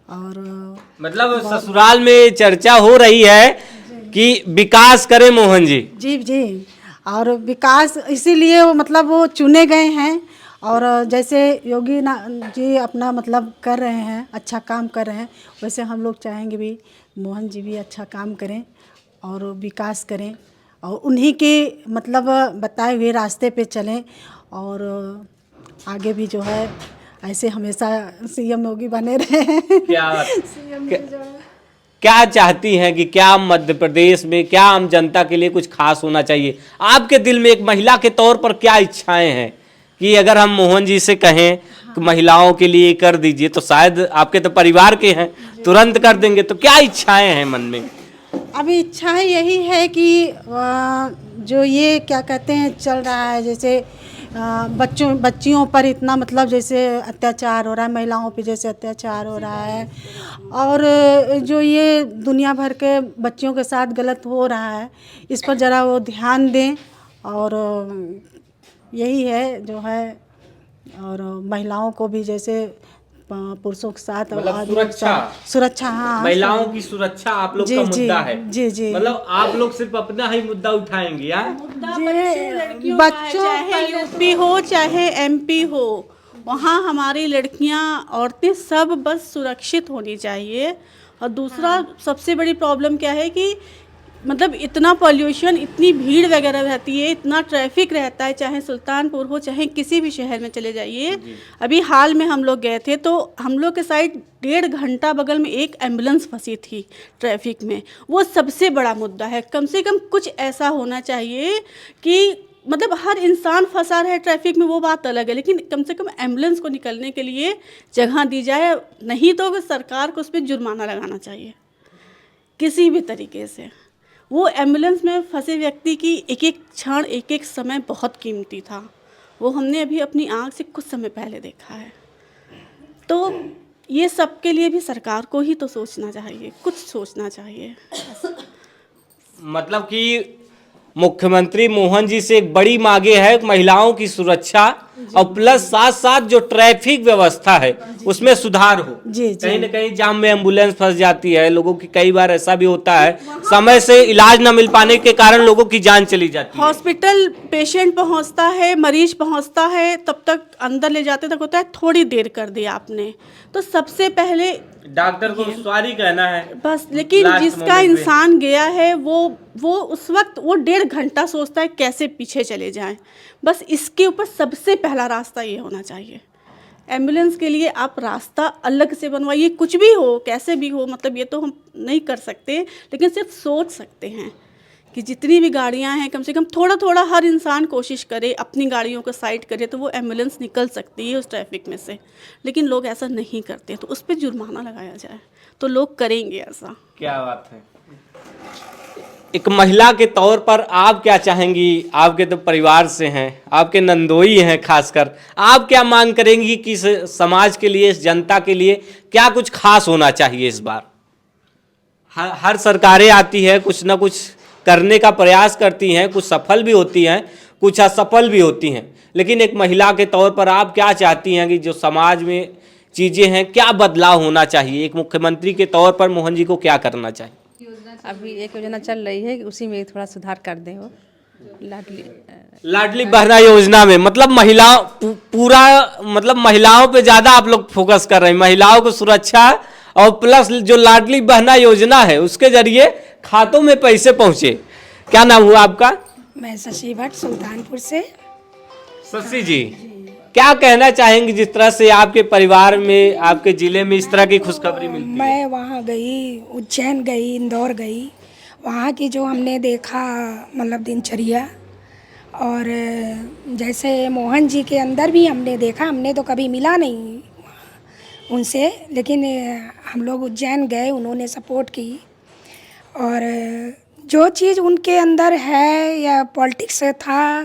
और मतलब ससुराल में चर्चा हो रही है कि विकास करे मोहन जी। जी जी, और विकास इसीलिए मतलब वो चुने गए हैं। और जैसे योगी ना जी अपना मतलब कर रहे हैं, अच्छा काम कर रहे हैं, वैसे हम लोग चाहेंगे भी मोहन जी भी अच्छा काम करें और विकास करें और उन्हीं के मतलब बताए हुए रास्ते पे चलें। और आगे भी जो है ऐसे हमेशा सीएम योगी बने रहे। क्या सीएम क्या, जो है क्या चाहती हैं कि क्या मध्य प्रदेश में क्या आम जनता के लिए कुछ खास होना चाहिए? आपके दिल में एक महिला के तौर पर क्या इच्छाएं हैं कि अगर हम मोहन जी से कहें कि महिलाओं के लिए कर दीजिए, तो शायद आपके तो परिवार के हैं, तुरंत कर देंगे, तो क्या इच्छाएं हैं मन में? अभी इच्छा है यही है कि जो ये क्या कहते हैं चल रहा है, जैसे बच्चियों पर इतना मतलब जैसे अत्याचार हो रहा है, महिलाओं पे जैसे अत्याचार हो रहा है, और जो ये दुनिया भर के बच्चियों के साथ गलत हो रहा है, इस पर ज़रा वो ध्यान दें। और यही है जो है, और महिलाओं को भी जैसे पुरुषों के साथ और मतलब आदमियों के साथ सुरक्षा, हाँ महिलाओं की सुरक्षा आप लोग का मुद्दा है। जी जी, मतलब आप लोग सिर्फ अपना ही मुद्दा उठाएंगे यार? बच्चों चाहे यूपी हो चाहे एमपी हो, वहाँ हमारी लड़कियाँ औरतें सब बस सुरक्षित होनी चाहिए। और दूसरा सबसे बड़ी प्रॉब्लम क्या है कि मतलब इतना पॉल्यूशन, इतनी भीड़ वगैरह रहती है, इतना ट्रैफिक रहता है, चाहे सुल्तानपुर हो चाहे किसी भी शहर में चले जाइए। अभी हाल में हम लोग गए थे तो हम लोग के साइड 1.5 घंटा बगल में एक एम्बुलेंस फंसी थी ट्रैफिक में। वो सबसे बड़ा मुद्दा है। कम से कम कुछ ऐसा होना चाहिए कि मतलब हर इंसान फंसा रहे ट्रैफिक में, वो बात अलग है, लेकिन कम से कम एम्बुलेंस को निकलने के लिए जगह दी जाए। नहीं तो सरकार को उस पर जुर्माना लगाना चाहिए किसी भी तरीके से। वो एम्बुलेंस में फंसे व्यक्ति की एक एक क्षण, एक एक समय बहुत कीमती था। वो हमने अभी अपनी आँख से कुछ समय पहले देखा है। तो ये सब के लिए भी सरकार को ही तो सोचना चाहिए, कुछ सोचना चाहिए। मतलब कि मुख्यमंत्री मोहन जी से एक बड़ी मांगे है महिलाओं की सुरक्षा और प्लस साथ साथ जो ट्रैफिक व्यवस्था है उसमें सुधार हो। जी जी, कहीं न कहीं जाम में एम्बुलेंस फंस जाती है, लोगों की कई बार ऐसा भी होता है समय से इलाज न मिल पाने के कारण लोगों की जान चली जाती है। हॉस्पिटल पेशेंट पहुंचता है, मरीज पहुंचता है, तब तक अंदर ले जाते तक होता है थोड़ी देर कर दिया आपने। तो सबसे पहले डॉक्टर को सॉरी कहना है बस। लेकिन लास्ट जिसका मोमेंट पे। इंसान गया है वो उस वक्त वो 1.5 घंटा सोचता है कैसे पीछे चले जाएं। बस इसके ऊपर सबसे पहला रास्ता ये होना चाहिए। एम्बुलेंस के लिए आप रास्ता अलग से बनवाइए, कुछ भी हो कैसे भी हो, मतलब ये तो हम नहीं कर सकते, लेकिन सिर्फ सोच सकते हैं कि जितनी भी गाड़ियां हैं कम से कम थोड़ा थोड़ा हर इंसान कोशिश करे, अपनी गाड़ियों को साइड करे, तो वो एम्बुलेंस निकल सकती है उस ट्रैफिक में से। लेकिन लोग ऐसा नहीं करते, तो उस पर जुर्माना लगाया जाए तो लोग करेंगे ऐसा। क्या बात है। एक महिला के तौर पर आप क्या चाहेंगी? आपके तो परिवार से हैं, आपके नंदोई हैं, खासकर आप क्या मांग करेंगी कि इस समाज के लिए, इस जनता के लिए क्या कुछ खास होना चाहिए इस बार? हर सरकारें आती है, कुछ ना कुछ करने का प्रयास करती हैं, कुछ सफल भी होती हैं, कुछ असफल भी होती हैं, लेकिन एक महिला के तौर पर आप क्या चाहती हैं कि जो समाज में चीज़ें हैं क्या बदलाव होना चाहिए? एक मुख्यमंत्री के तौर पर मोहन जी को क्या करना चाहिए? अभी एक योजना चल रही है, उसी में थोड़ा सुधार कर दें। वो लाडली बहना योजना में मतलब महिलाओं पूरा मतलब महिलाओं पे ज़्यादा आप लोग फोकस कर रहे हैं, महिलाओं को सुरक्षा और प्लस जो लाडली बहना योजना है उसके जरिए खातों में पैसे पहुंचे। क्या नाम हुआ आपका? मैं शशि भट्ट सुल्तानपुर से। शशि जी, क्या कहना चाहेंगे जिस तरह से आपके परिवार में, आपके जिले में इस तरह की खुशखबरी मिलती है? मैं वहाँ गई, उज्जैन गई, इंदौर गई, वहाँ की जो हमने देखा मतलब दिनचर्या, और जैसे मोहन जी के अंदर भी हमने देखा, हमने तो कभी मिला नहीं उनसे, लेकिन हम लोग उज्जैन गए, उन्होंने सपोर्ट की। और जो चीज़ उनके अंदर है या पॉलिटिक्स था,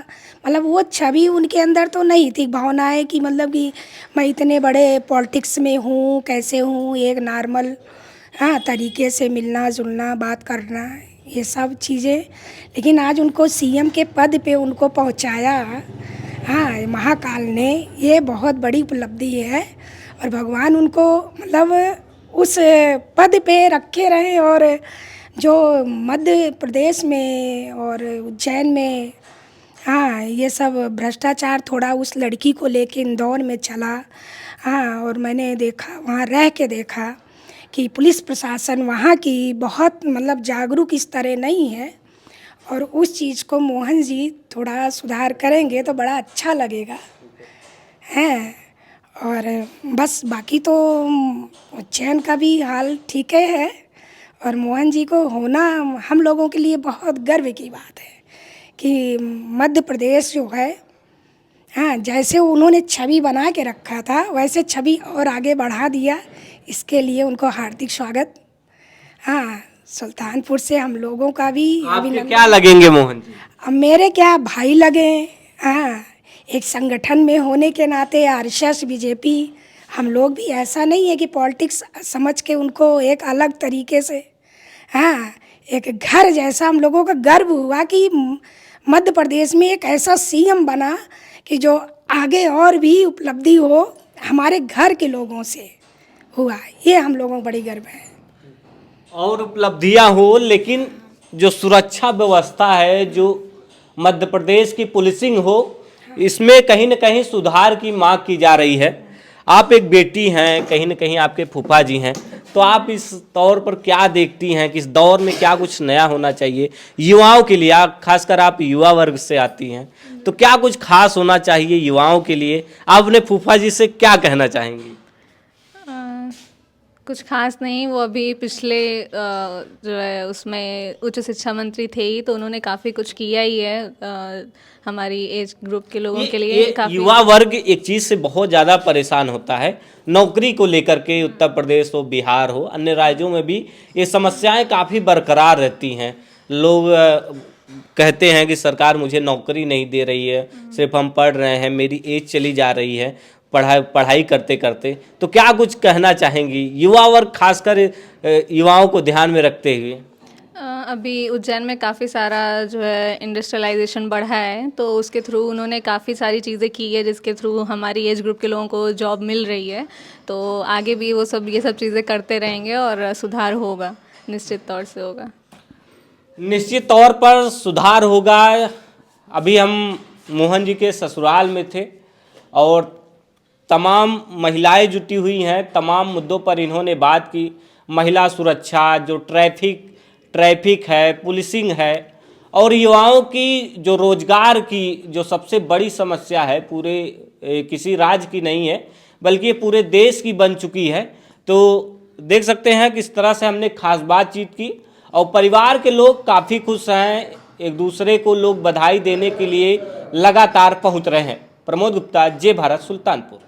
मतलब वो छवि उनके अंदर तो नहीं थी, भावनाएं कि मतलब कि मैं इतने बड़े पॉलिटिक्स में हूँ, कैसे हूँ, एक नॉर्मल तरीके से मिलना जुलना बात करना, ये सब चीज़ें। लेकिन आज उनको सीएम के पद पे उनको पहुँचाया महाकाल ने, ये बहुत बड़ी उपलब्धि है। और भगवान उनको मतलब उस पद पे रखे रहें। और जो मध्य प्रदेश में और उज्जैन में, हाँ, ये सब भ्रष्टाचार थोड़ा उस लड़की को लेके इंदौर में चला। हाँ, और मैंने देखा, वहाँ रह के देखा कि पुलिस प्रशासन वहाँ की बहुत मतलब जागरूक इस तरह नहीं है। और उस चीज़ को मोहन जी थोड़ा सुधार करेंगे तो बड़ा अच्छा लगेगा हैं। और बस बाकी तो उज्जैन का भी हाल ठीक है। और मोहन जी को होना हम लोगों के लिए बहुत गर्व की बात है कि मध्य प्रदेश जो है, हाँ, जैसे उन्होंने छवि बना के रखा था वैसे छवि और आगे बढ़ा दिया। इसके लिए उनको हार्दिक स्वागत। हाँ, सुल्तानपुर से हम लोगों का भी आपके क्या लगेंगे मोहन जी? अब मेरे क्या भाई लगे। हाँ, एक संगठन में होने के नाते आरएसएस बीजेपी, हम लोग भी ऐसा नहीं है कि पॉलिटिक्स समझ के उनको एक अलग तरीके से, हाँ, एक घर जैसा हम लोगों का गर्व हुआ कि मध्य प्रदेश में एक ऐसा सीएम बना कि जो आगे और भी उपलब्धि हो हमारे घर के लोगों से हुआ। ये हम लोगों को बड़ी गर्व है। और उपलब्धियां हो, लेकिन जो सुरक्षा व्यवस्था है, जो मध्य प्रदेश की पुलिसिंग हो, इसमें कहीं न कहीं सुधार की मांग की जा रही है। आप एक बेटी हैं, कहीं न कहीं आपके फूफा जी हैं, तो आप इस तौर पर क्या देखती हैं कि इस दौर में क्या कुछ नया होना चाहिए युवाओं के लिए? आप खासकर आप युवा वर्ग से आती हैं, तो क्या कुछ खास होना चाहिए युवाओं के लिए? आप अपने फूफा जी से क्या कहना चाहेंगी? कुछ खास नहीं, वो अभी पिछले जो है उसमें उच्च शिक्षा मंत्री थे ही, तो उन्होंने काफ़ी कुछ किया ही है हमारी एज ग्रुप के लोगों के लिए। काफ़ी युवा वर्ग एक चीज़ से बहुत ज़्यादा परेशान होता है, नौकरी को लेकर के। उत्तर प्रदेश हो, बिहार हो, अन्य राज्यों में भी ये समस्याएं काफ़ी बरकरार रहती हैं। लोग कहते हैं कि सरकार मुझे नौकरी नहीं दे रही है, सिर्फ हम पढ़ रहे हैं, मेरी एज चली जा रही है पढ़ाई करते करते। तो क्या कुछ कहना चाहेंगी युवा वर्ग, खासकर युवाओं को ध्यान में रखते हुए? अभी उज्जैन में काफ़ी सारा जो है इंडस्ट्रियलाइजेशन बढ़ा है, तो उसके थ्रू उन्होंने काफ़ी सारी चीज़ें की है जिसके थ्रू हमारी एज ग्रुप के लोगों को जॉब मिल रही है। तो आगे भी वो सब ये सब चीज़ें करते रहेंगे और सुधार होगा, निश्चित तौर से होगा। निश्चित तौर पर सुधार होगा। अभी हम मोहन जी के ससुराल में थे और तमाम महिलाएं जुटी हुई हैं, तमाम मुद्दों पर इन्होंने बात की। महिला सुरक्षा, जो ट्रैफिक है, पुलिसिंग है, और युवाओं की जो रोजगार की जो सबसे बड़ी समस्या है, पूरे किसी राज्य की नहीं है बल्कि ये पूरे देश की बन चुकी है। तो देख सकते हैं किस तरह से हमने खास बातचीत की और परिवार के लोग काफ़ी खुश हैं। एक दूसरे को लोग बधाई देने के लिए लगातार पहुंच रहे हैं। प्रमोद गुप्ता, जय भारत, सुल्तानपुर।